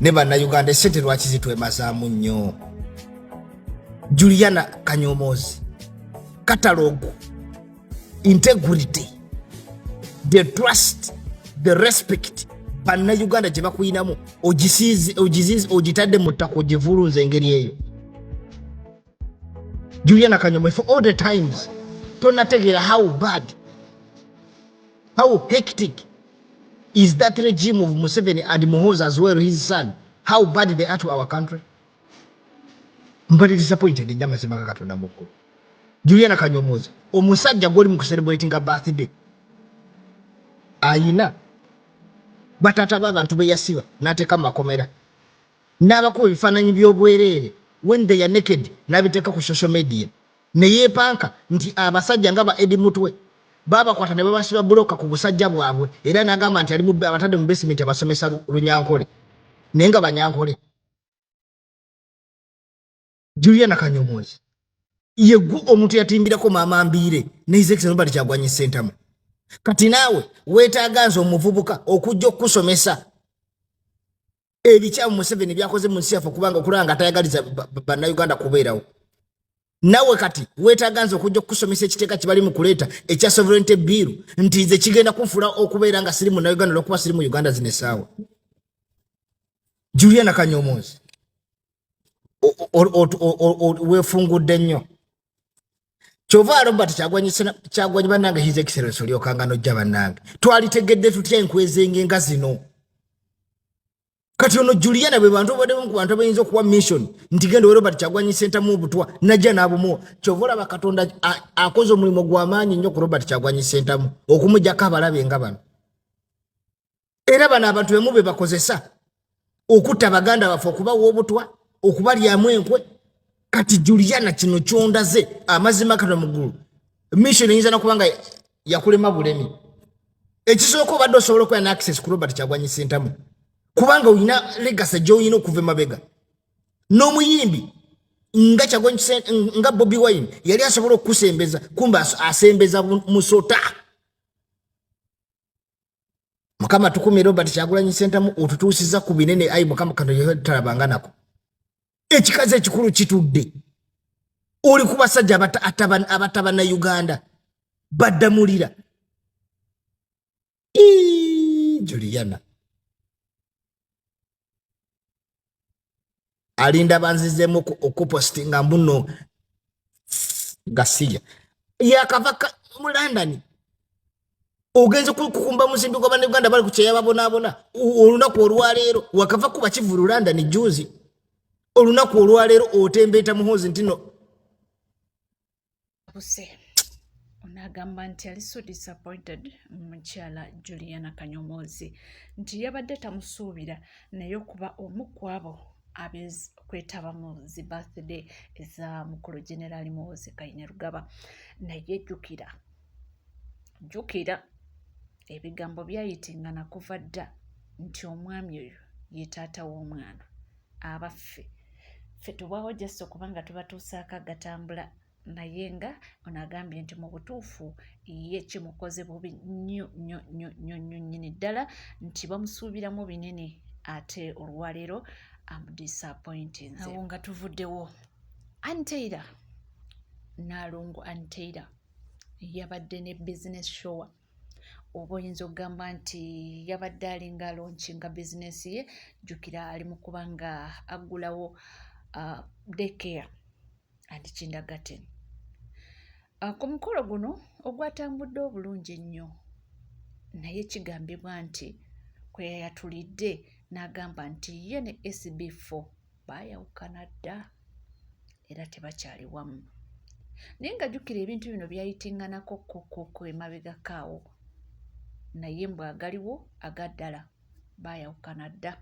ne bannayuganda essente lwaki zitwemazaamu nnyo. Juliana Kanyomozi, catalogue, integrity, the trust, the respect bannayuganda gye bakuyinamu ogitadde mu ttaka ogivulunza engeri eyo. Juliana Kanyomozi, for all the times tonategeera how bad, how hectic is that regime of Museveni and Muhoozi as well, his son, how bad they are to our country. I'm very disappointed in Nyamazima Katonda mukulu. Juliana Kanyomozi, omusajja gwoli mu celebrating a birthday ayina batata b'abantu be yasiba n'ateeka makomera n'abakuba ebifaananyi by'obwereere when they are naked n'abiteeka ku social media ne yeepanka nti abasajja nga ba Eddie Mutwe babakwata ne babasiba buloka ku busajja bwabwe era n'agamba nti abatadde mu basement abasomesa Lunyankole naye nga Banyankole. Juliana Kanyomozi yeggu omuntu yatimbirako maama Mbiire ne His Excellency Robert Kyagulanyi Ssentamu. Kati naawe weetaaga nze omuvubuka okujja okusomesa ebikyamu Museveni byakoze mu nsi yaffe kubanga okulanga atayagaliza bannayuganda kubeerawo. Nawe kati weetaaga nze okujja okusomesa ekiteeka kibali mu kuleeta ekya sovereignty bill nti nze kigenda kunfula okubeera nga siri munnayuganda olw'okuba siri mu Uganda zino essaawa. Juliana Kanyomozi weefungudde nnyo. Kyova Robert Kyagulanyi bannange His Excellency olyokanga n'ojja bannange twalitegedde tutya enkwezenge nga zino. Kati ono Juliana bwe bantu bademu ku bantu abayinza okuwa mission nti genda Robert Kyagulanyi Ssentamu obutwa najja n'abumu. Kyova olaba Katonda akoze omulimu gw'amaanyi nnyo ku Robert Kyagulanyi Ssentamu okumugyako abalabe nga bano. Era bano abantu bemu be bakozesa okutta baganda baffe okubawa obutwa okubalyamu enkwe. Kati Juliana kino kyondaze amazima kano mugulu mission eyinza nakubanga yakulema bulemi. Ekisooka obadde osobola okuba na access ku Robert Kyagulanyi Ssentamu kubanga olina legacy gy'olina okuva emabega. N'omuyimbi nga Kyagulanyi nga Bobi Wine yali asobola okukusembeza kumba asembeza musota. Mukama tukumye Robert Kyagulanyi Ssentamu otutuusiza ku binene ayi Mukama kano yetalabanga nako. Ekikaze ekikulu kitudde oli ku basajja abatabana Uganda baddamulira. Juliana alinda banzizemu okupostinga mbuno gasiya yakava mu London ogenze kukumba muzindu kwa Uganda bali kucheya babona olunaku olwaleero wakava kuba kivulu London juzi. Olunaku olwaleero otembeeta Muhoozi ntino Buse onagamba nti ali so disappointed mukyala Juliana Kanyomozi nti yabadde tamusuubira naye okuba omu ku abo kwetaba mu zi birthday eza mukulu General Muhoozi Kainerugaba. Naye jjukira ebigambo byayitingana kuva dda nti omwami oyo ye taata w'omwana abaffe ffe tubaawo just okubanga tubatuusaako agatambula naye nga onagambye nti mu butuufu ye kimukoze bubi nnyo nnyini ddala nti bamusuubiramu binene ate olwaleero amudisappointinze. Awo nga tuvuddewo Anteira Nalungu Anteira yabadde ne business show oba oyinza okugamba nti yabadde alinga launchinga bizinesi ye. Jjukira ali mu kuba nga aggulawo daycare and kindergarten. Ku mukolo guno ogwatambudde obulungi ennyo naye kigambibwa nti kwe yayatulidde n'agamba nti ye ne SB4 baayawukana dda era tebakyali wamu. Naye nga jjukira ebintu bino byayitinganako kokoko emabegakaawo naye mbw agaliwo agaddala baayawukana dda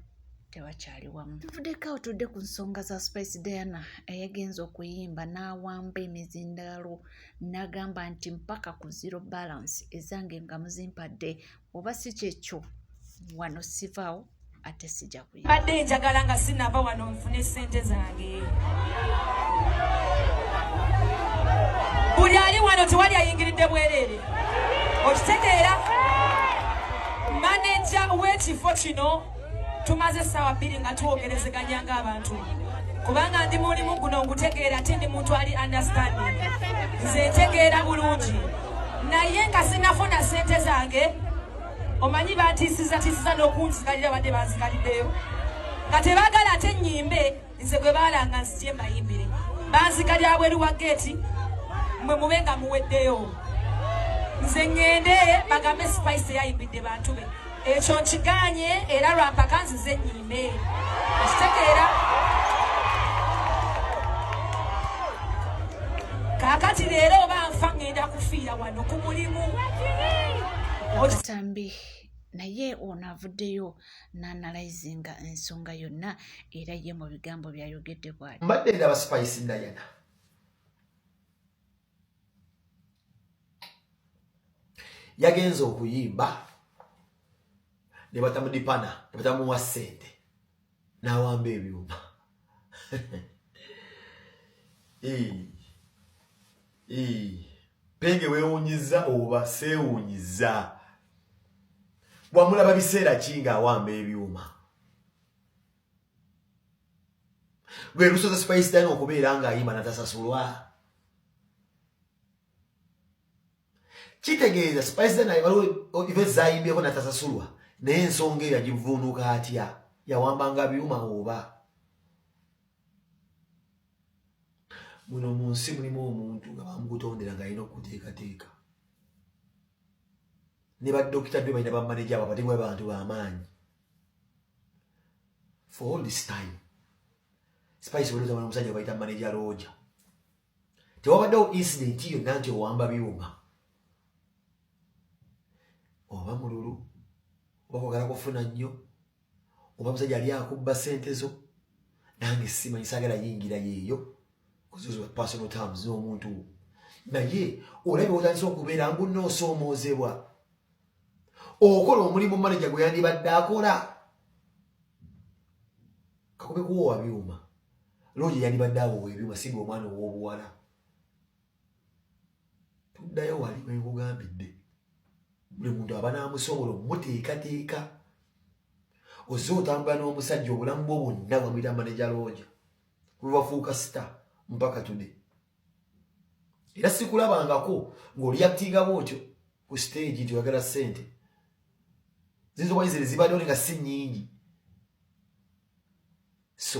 tebakyali wamu. Tuvuddeko tudde ku nsonga za Spice Diana eyagenza okuyimba n'awamba emizindaalo n'agamba nti mpaka ku zero balance ezange nga muzimpadde oba si kyekyo wano sivaawo ate sijja kuyimba. Badde njagala nga sinava wano nfune ssente zange. Buli ali wano tewali ayingiridde bwereere okitegeera. Manager w'ekifo kino tumaze essaawa 2 nga twogerezeganya ng'abantu kubanga ndi mulimu guno ngutegeera ate ndi muntu ali understanding nze ntegeera bulungi naye nga sinafuna ssente zange omanyi bantiisiza n'okunzigalira badde banzigaliddeyo nga tebaagala ate nnyimbe nze gwe baalanga nzitye mbayimbire banzigalira bweru wa geeti mwe mube nga muweddeyo nze ŋŋende bagambe Spice yayimbidde bantu be ekyo nkiganye era lwampaka nzize nnyimbe ekitegeera kaakati leero oba nfa ŋŋenda kufiira wano ku mulimu Katambi naye ono avuddeyo n'analyzinga ensonga yonna era ye mu bigambo byayogedde bw'ati. Mbadde ndaba Spice Diana yagenze okuyimba ne batamudipana ne batamuwa ssente n'awamba ebyuma penge weewunyiza oba seewunyiza bwamulaba biseera ki ng'awamba ebyuma lwe lusoza Spice Diana okubeera ng'ayimba natasasulwa kitegeeza Spice Diana waliwo ive zaayimbyeko natasasulwa naye ensonga eyo yagivuunuka atya yawambanga byuma oba muno mu nsi mulimu omuntu nga bamugutondera ng'alina okuteekateeka ne baddokita byo balina bamaneja abo bategwa bantu b'amaanyi for all this time Spice weloza wana omusajja bayita maneja Roja tewabaddewo incident yonna nti owamba byuma oba mululu oba kwagala kufuna nnyo oba musajja ali akubba ssente zo nange simanyi saagala yingira yeeyo kuzozo personal terms n'omuntu naye olabe otandise okubeera ngunnoosoomoozebwa okola omulimu manager gwe yandibadde akola kakube kuwoowa byuma Roja yandibadde awoowa ebyuma singa omwana ow'obuwala tuddayo wali bwe nkugambidde buli muntu aba n'amusobola okumuteekateeka ozze otambula n'omusajja obulamu bwo bwonna bwamuyita manager Roja webafuuka sita mpaka today era sikulabangako ng'oliaktinga bwotyo ku stage nti oyagala ssente zinzobwanyizire zibaddewo nga si nnyingi so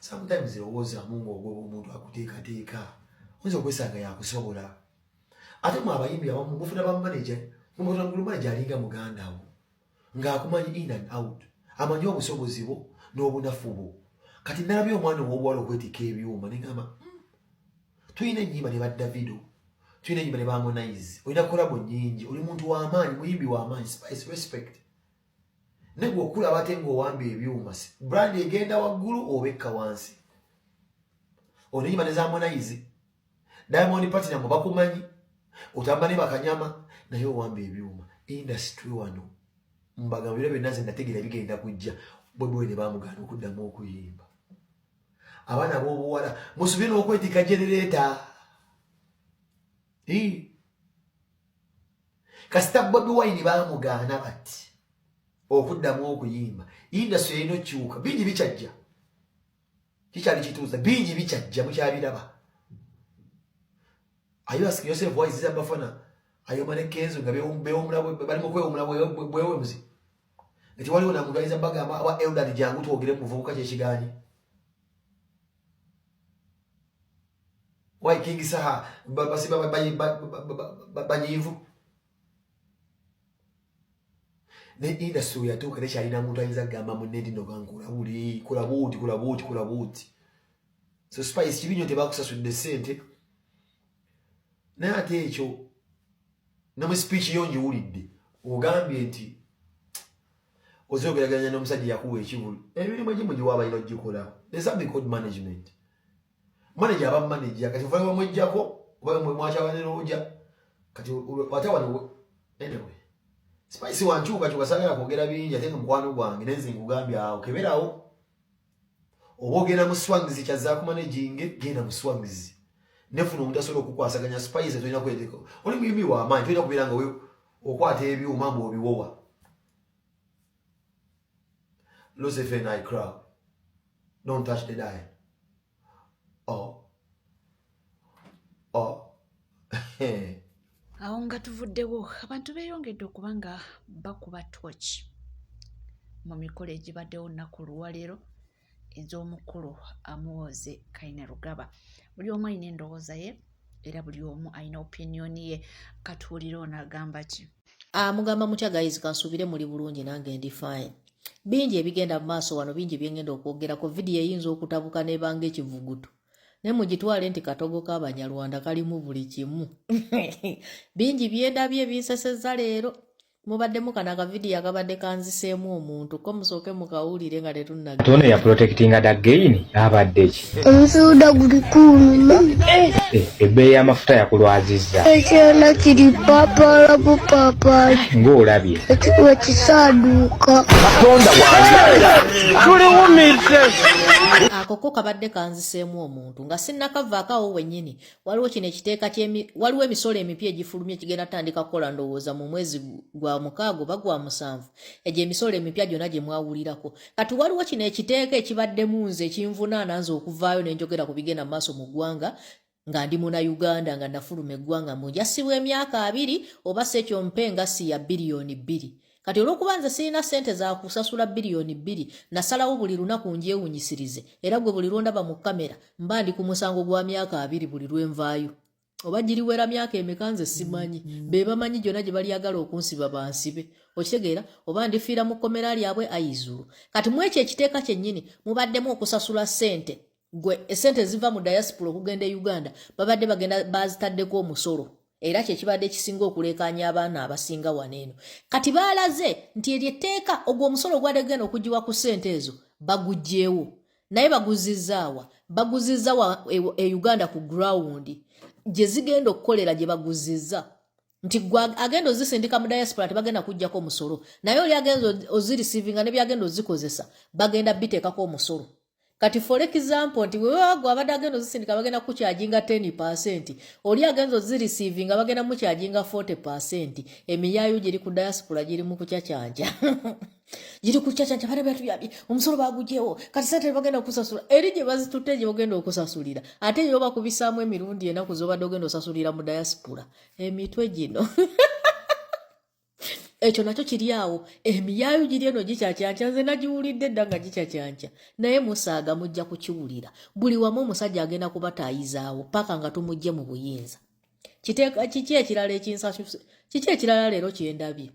sometimes erowoozaamu ng'ogwoba omuntu akuteekateeka oyinza okwesanga yakusobola ate mu abayimbi abamu mufuna bamanager mumanager alinga muganda wo ng'akumanyi in and out amanyi obusobozi bwo n'obunafu bwo kati nalabye omwana ow'obuwala okwetika ebyuma negamba tulina ennyimba ne ba Davido tulina ennyimba ne ba Harmonize olina kolabo nnyingi oli muntu w'amaanyi muyimbi w'amaanyi Spice respect ne gwe okulaba ate ng'owamba ebyuma brand egenda waggulu oba ekka wansi olina ennyimba ne za Harmonize Diamond Platinum bakumanyi otamba ne bakanyama naye owamba ebyuma industry wano mbagambira byonna nze nategeera bigenda kujja bwebwe ne bamugaana okuddamu okuyimba abaana b'obuwala musubire n'okwetika generator kasita Bobi Wine bamugaana bati okuddamu okuyimba industry erina okiwuka bingi bikyajja kikyali kituuza bingi bikyajja mukyabiraba are you asking yourself why is this abafana ayoma ne Kenzo nga balimu kwewumula bwewemuzi nti waliwo namuntu ayinza bagamba aba elder jangu twogere mu muvubuka kyekigaanyi why King Saha basiba banyivu ne industry yatuuka nekyalina muntu ayinza kugamba munne ndi nogankula buli kula buuti so Spice kibinyo tebakusasudde ssente naye ate ekyo ne mu speech yo njiwulidde ogambye nti ozogeraganya n'omusajja yakuwa ekibulu emirimu egimu giwaabayina ogikola there's something called management manager aba manager kati uvala bamwejjako oba mwakyawane Roja kati ate wano anyway Spice wankyuka sagala kwogera bingi ate nga mukwano gwange nenze nkugambye awo keberawo oba ogenda mu swangizi kyazzaako managing genda mu swangizi nefuna omuntu asobola okukwasaganya Spice tolina kweteeka oli muyimbi w'amaanyi tolina kubeera nga okwata ebyuma mbu obiwowa Lucifer and I crowd. Don't touch the dial. Oh. Awo nga tuvuddewo abantu beeyongedde okuba nga bakuba tochi mu mikolo egibaddewo nnaku luwaleero ez'omukulu amuwoze Kainerugaba. Buli omu alina endowooza ye era buli omu alina opiniyoni ye. Katuulire ono agamba ki? Mugamba mutya guys, kansuubire muli bulungi nange ndi fine. Bingi ebigenda mu maaso wano, bingi byengenda okwogerako. Vidiyo eyinza okutabuka nebanga ekivuguto. Ne mugitwale nti katogo k'Abanyarwanda kalimu buli kimu. Bingi byendabye ebinsesezza leero. Mubaddemu kana akavidiyo akabadde kanziseemu omuntu ko musooke mukawulire nga tetunnaga. Tono ya protecting again abadde ki? Omusuuda guli kuuma. Ebbeeyi y'amafuta yakulwazizza. Ekyana kiri papaala bupapaali. Ng'olabye. Ekikuba kisaaduuka. Katonda wange. Tuliwumize. Ako ko kabadde kanziseemu omuntu nga sinnakavaako wennyini. Waliwo kino ekiteeka waliwo emisolo emipya egifulumye kigenda tandika kukola ndowooza mu mwezi gwa mukaago bagwa musanvu. Egyo emisolo emipya gyonna gye mwawulirako. Kati waliwo kino ekiteeka ekibaddemu nze ekinvunaana nze okuvaayo ne njogera ku bigenda mu maaso mu ggwanga nga ndi muna Uganda nga nafuluma eggwanga mu njasibwa emyaka 2 oba sekyo mpenga si ya biliyoni 2. Kati olw'okuba nze sirina ssente za kusasula biliyoni 2 nasalawo buli lunaku ngyewunyisirize era gwe buli lwondaba mu kamera mba ndi ku musango gwa myaka 2 buli lwenvaayo. Oba giriwera myaka emeka nze simanyi. Be bamanyi gyonna gye balyagala okunsiba bansibe. Okitegeera oba ndifiira mu kkomera lyabwe ayizulu. Kati mu ekyo ekiteeka kyennyini mubaddemu okusasula ssente. Gwe essente ziva mu diaspora okugenda e Uganda babadde bagenda bazitaddeko omusolo. Era kye kibadde kisinga okuleekaanya abaana abasinga waneeno. Kati baalaze nti eryetteeka ogwo omusolo gwadegenda okugiwa ku ssente ezo bagugyeewo. Naye baguzizaawa. Baguzizza e Uganda ku ground. Gye zigenda okukolera gye baguzizza. Nti agenda ozisindika mu diaspora tebagenda kujjako omusolo. Naye oli agenda ozirisiivinga ne byagenda ozikozesa bagenda biteekako omusolo. Kati for example nti wewe wagwa abadde agenda ozisindika bagenda kukyajinga 10%. Oli agenda ozirisiivinga bagenda mukyajinga 40%. Emiyaayo giri ku diaspora giri mu kukyachanja. Giri kukyachanja bana byatu byabi. Omusolo bagugyewo. Kati sente bagenda okusasula. Eri gye bazitutte gye bagenda okusasulira. Ate yo bakubisaamu emirundi enaku z'obadde ogenda osasulira mu diaspora. Emitwe gino. Ekyo nakyo kiri awo. Emiyaayo giri eno gikyakyanca nze nagiwulidde dda nga gikyakyanca. Naye musaaga mujja kukiwulira. Buli wamu omusajja agenda kubatayizaawo paka nga tumujje mu buyinza. Kiki ekirala ekinsasuse? Kiki ekirala leero kyendabye?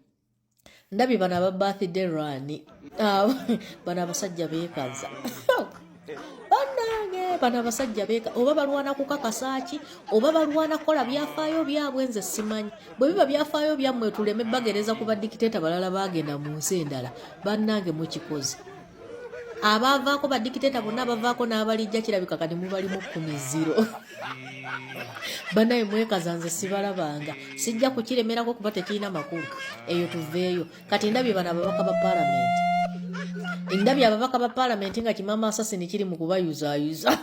Ndabye bano aba birthday run. Bano abasajja beekaza. Bano abasajja beeka oba balwana kukakasa ki oba balwana kola byafaayo byabwe nze simanyi. Bwe biba byafaayo byammwe tuleme bagereza ku badikiteeta balala bagenda mu nsi endala bannange mukikoze. Abavaako badikiteeta bonna abavaako n'abalijja kirabika kati mubalimu 10-0. Bannaye mwekaza nze sibalabanga. Sijja kukiremerako kuba tekirina makulu. Eyo tuveeyo. Kati ndabye bano ababaka ba palamenti. Ndabye ababaka ba palamenti nga kimama asasini kiri mu kubayuzaayuza.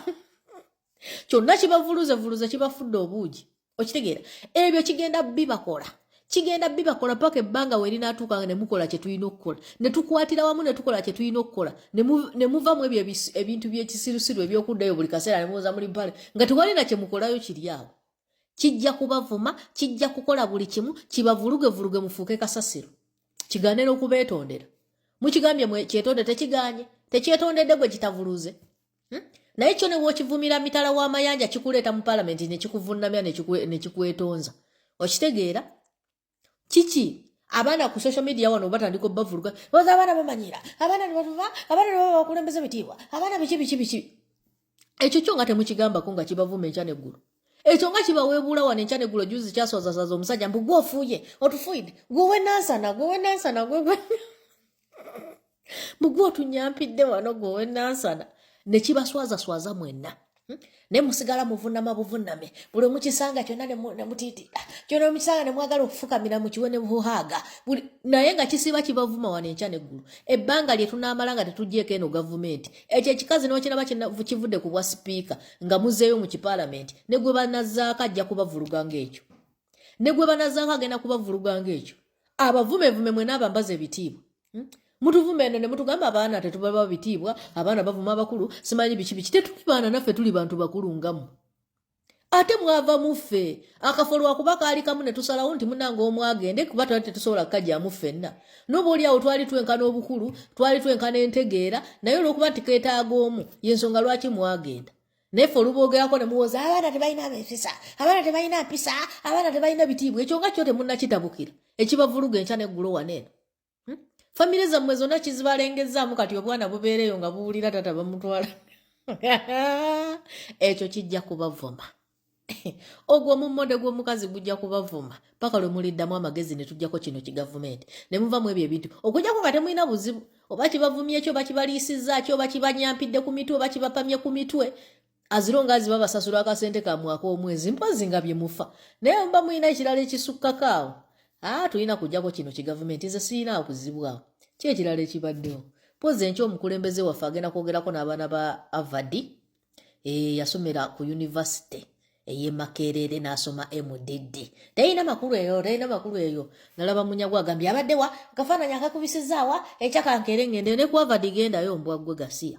Kyonna kibavuluze kibafudde obuugi. Okitegeera ebyo kigenda bibakola. Kigenda bibakola paka ebbanga we linaatuuka ne mukola kye tulina okukola. Ne tukwatira wamu ne tukola kye tulina okukola. Ne muvamu ebintu by'ekisirusiru ebyokuddayo buli kaseera ne muwoza muri mpale. Nga tewali na kye mukolayo kiri awo. Kijja kubavuma, kijja kukola buli kimu, kibavuluge mufuuke kasasiro. Kigaanira okubeetondera. Mukigambye kyetonde tekiganye. Tekyetondedde gwe kitavuluze. Naye kyo ne wokivumira mitala w'amayanja kikuleeta mu palamenti ne kikuvunnamya ne kikwetonza. Okitegeera? Kiki abaana ku social media wano batandika bavuluga. Boza abaana bamanyira. Abaana ne batuva, abaana ne bakulembeza bitiibwa. Abaana biki. Ekyo kyo nga temukigambako nga kibavuma enkya n'eggulu. Ekyo nga kibaweebuula wano enkya n'eggulu juzi kyasozasaza omusajja mbu gwe ofuuye, otufuide, gwe nansana. Mugwe otunyampidde wano gwe nansana. Ne kibaswaza mwenna. Ne musigala muvunama buvuname. Buli mukisanga kyonna ne mutiitira. Kyonna mukisanga ne mwagala okufukamira mu kiwe ne buhaaga. Naye nga kisiba kibavuma wano enkya n'eggulu. Ebbanga lye tunaamala nga tetuggyeko eno gavumenti. Ekyo ekikazi n'okiraba kivudde ku bwa sipiika nga muzeeyo mu kipalamenti. Ne gwe banazzaako ajja kubavuluga ng'ekyo. Ne gwe banazzaako agenda kubavuluga ng'ekyo. Abavumevume mwe n'abambaza ebitiibwa. Mutuvumene ne mutugamba abaana tetubaba bitibwa, abaana bavuma abakulu, simanyi biki tetuli baana naffe tuli bantu bakulu ngamu. Ate mwava muffe, akafolwa kuba kaali kamu ne tusalawo nti munange omwagende kuba tetusobola kajja muffenna. N'oba oli awo twali twenkana obukulu, twali twenkana entegeera, naye olw'okuba nti keetaaga omu, y'ensonga lwaki mwagenda. Neffe oluboogerako ne muwoza abaana tebalina mpisa, abaana tebalina mpisa, abaana tebalina bitiibwa, ekyo nga kyo temunnakitabukira, ekibavuluga enkya n'eggulo waneeno. Famire zammwe zonna kizibalengezaamu kati obwana bubeereyo nga buwulira tata bamutwala. Ekyo kijja kubavuma. Ogwo omummonde gw'omukazi gujja kubavuma paka lwe muliddamu amagezi ne tujjako kino ki gavumenti ne muvamu ebyo ebintu okujjako nga temulina buzibu oba kibavumye ekyo oba kibaliisizza ki oba kibanyampidde ku mitwe oba kibapamye ku mitwe azironga aziba basasula akasente ka mwaka omwezi mpozi nga bye mufa naye mba mulina ekirala ekisukkako awo tulina kujjako kino ki gavumenti nze sirina kuzibu awo ki ekirala ekibaddewo pozi enkya omukulembeze waffe agenda kwogerako n'abaana ba avadi yasomera ku yunivasite eye Makerere n'asoma MDD. Tayina makulu eyo. Nalaba munyagwa agambye abaddewa kafaananya akakubisizaawa ekyakankere ngende ne kwava digendayo mbwaggwe Gasiya.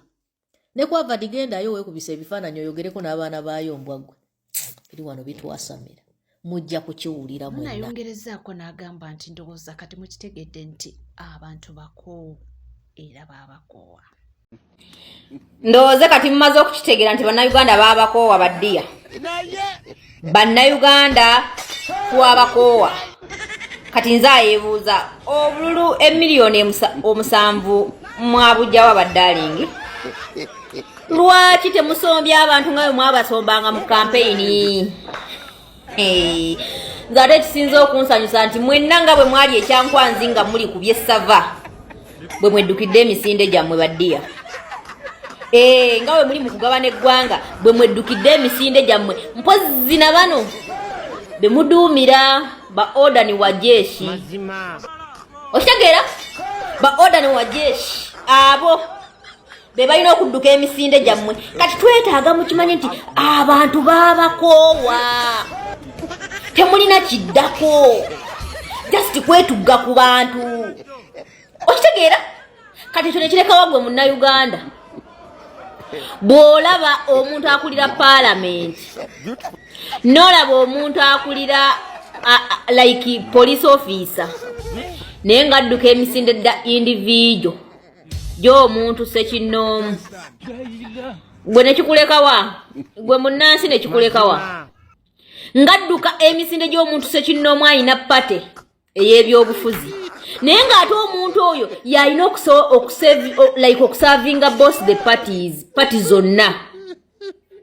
Ne kwava digendayo weekubisa ebifaananyi oyogereko n'abaana baayo mbwaggwe. Biri wano bitwasamira. Mujja kukiwulira mwenna. Nayongerezaako n'agamba nti ndowooza kati mukitegedde nti abantu bakoowu era baabakoowa. Ndowooza kati mumaze okukitegeera nti bannayuganda baabakoowa baddiya. Bannayuganda twabakoowa. Kati nze ayeebuuza obululu emiliyoni 7 mwabujjawa baddalingi. Lwaki temusombya abantu nga bwe mwabasombanga mu kampeyini? Nze ate kisinza okunsanyusa nti mwenna nga bwe mwali ekyankwanzi nga muli ku byessava bwe mweddukidde emisinde gyammwe baddiya. Nga bwe muli mu kugabana eggwanga bwe mweddukidde emisinde gyammwe mpozi na bano be muduumira ba odani wa jeshi. Okitegeera ba odani wa jeshi abo be balina okudduka emisinde gyammwe kati twetaaga mukimanye nti abantu baabakoowa temulina kiddako just kwetugga ku bantu. Okitegeera kati ekyo ne kirekawa gwe munnayuganda bw'olaba omuntu akulira parliament n'olaba omuntu akulira like police officer naye ng'adduka emisinde dda individual gy'omuntu sekinnoomu gwe ne kikulekawa gwe munnansi ne kikulekawa ng'adduka emisinde gy'omuntu sekinnoomu ayina pate ey'ebyobufuzi naye ng'ate omuntu oyo y'alina okusavinga boss the party zonna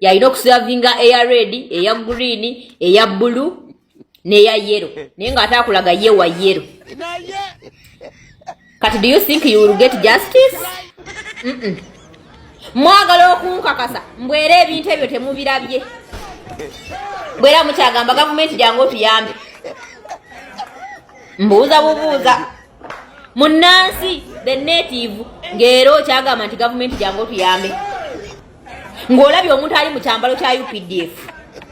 y'alina okusavinga eya red eya green eya blue n'eya yellow naye ng'ate akulaga ye wa yellow. Kati do you think you will get justice? Mwagala okunkakasa mbwera ebintu ebyo temubirabye bwera mukyagamba gavumenti jangu otuyambe mbuuza bubuuza munnansi the native ng'era okyagamba nti gavumenti jangu otuyambe ng'olabye omuntu ali mu kyambalo kya UPDF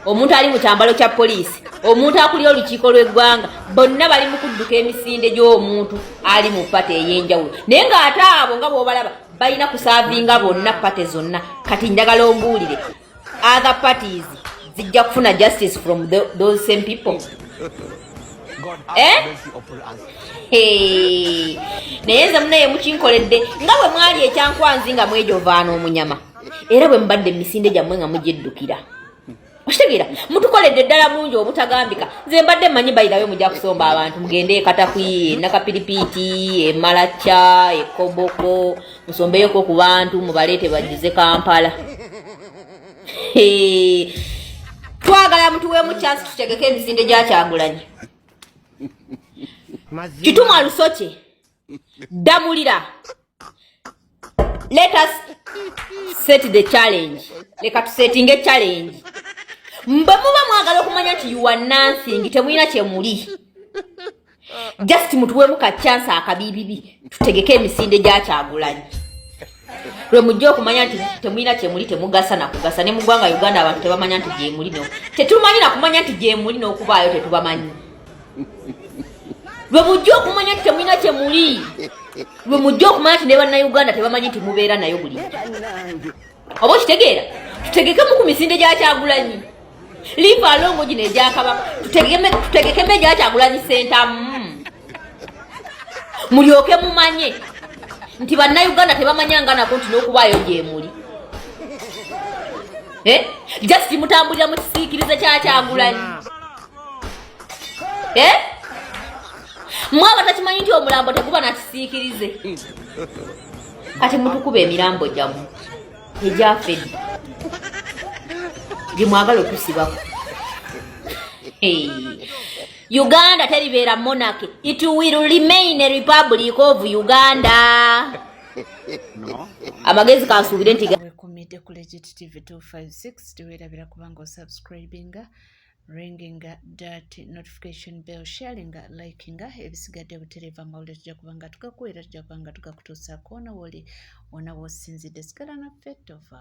omuntu ali mu kyambalo kya poliisi omuntu akulira olukiiko lw'eggwanga bonna bali mu kudduka emisinde gy'omuntu ali mu pate ey'enjawulo naye ng'ate abo nga bw'obalaba balina kusaavinga bonna pate zonna. Kati njagala ombuulire other parties zijja kufuna justice from those same people. Naye nze munaye mukinkoledde nga bwe mwali ekyankwanzi nga mwejovaana omunyama era bwe mubadde emisinde gyammwe nga mugyeddukira. Okitegeera mutukoledde ddala bungi obutagambika. Nze mbadde mmanyi bayirayo mujja kusomba abantu mugende Katakwi, Nakapiripiiti, Malacca, Koboko musombeyeko ku bantu mubaleete bajjuze Kampala. Twagala mutuweemu chance tutegeke emisinde gya Kyagulanyi. Kituma Lusoche damulira. Let us set the challenge. Leka tusettinge challenge. Mba muba mwagala okumanya nti you are nothing temulina kyemuli. Just mutuweemu ka chance akabibibi tutegeke emisinde gya Kyagulanyi. Lwe mujja okumanya nti temulina kyemuli temugasa na kugasa ne mu ggwanga Uganda abantu tebamanya nti gyemuli no. Tetumanyi na kumanya nti gyemuli n'okubaayo tetubamanyi. lwe mujja okumanya nti temulina kye muli lwe mujja okumanya nti ne bannayuganda tebamanyi nti mubeera nayo buli oba okitegeera tutegekemu ku misinde gya Kyagulanyi liva alongo gino egyakabaka tutegekemu egya Kyagulanyi sentamu mulyoke mumanye nti bannayuganda tebamanyanga nako nti n'okubaayo gye muli just mutambulira mu kisiikirize kya Kyagulanyi mwaba takimanyi nti omulambo teguba na kisiikirize kati mutukuba emirambo gyamu egyafedde gye mwagala okusibako Uganda teribeera monarchy. It will remain a republic of Uganda. Amagezi kansuubire nti wekumidde ku Legit TV 256 teweerabira kubanga osubscribinga ringinga that notification bell sharinga likinga ebisigadde butereeva mawulire tujja kubanga tugakuweera tujja kubanga tugakutuusaako wona woli wona w'osinzidde sigala naffe tova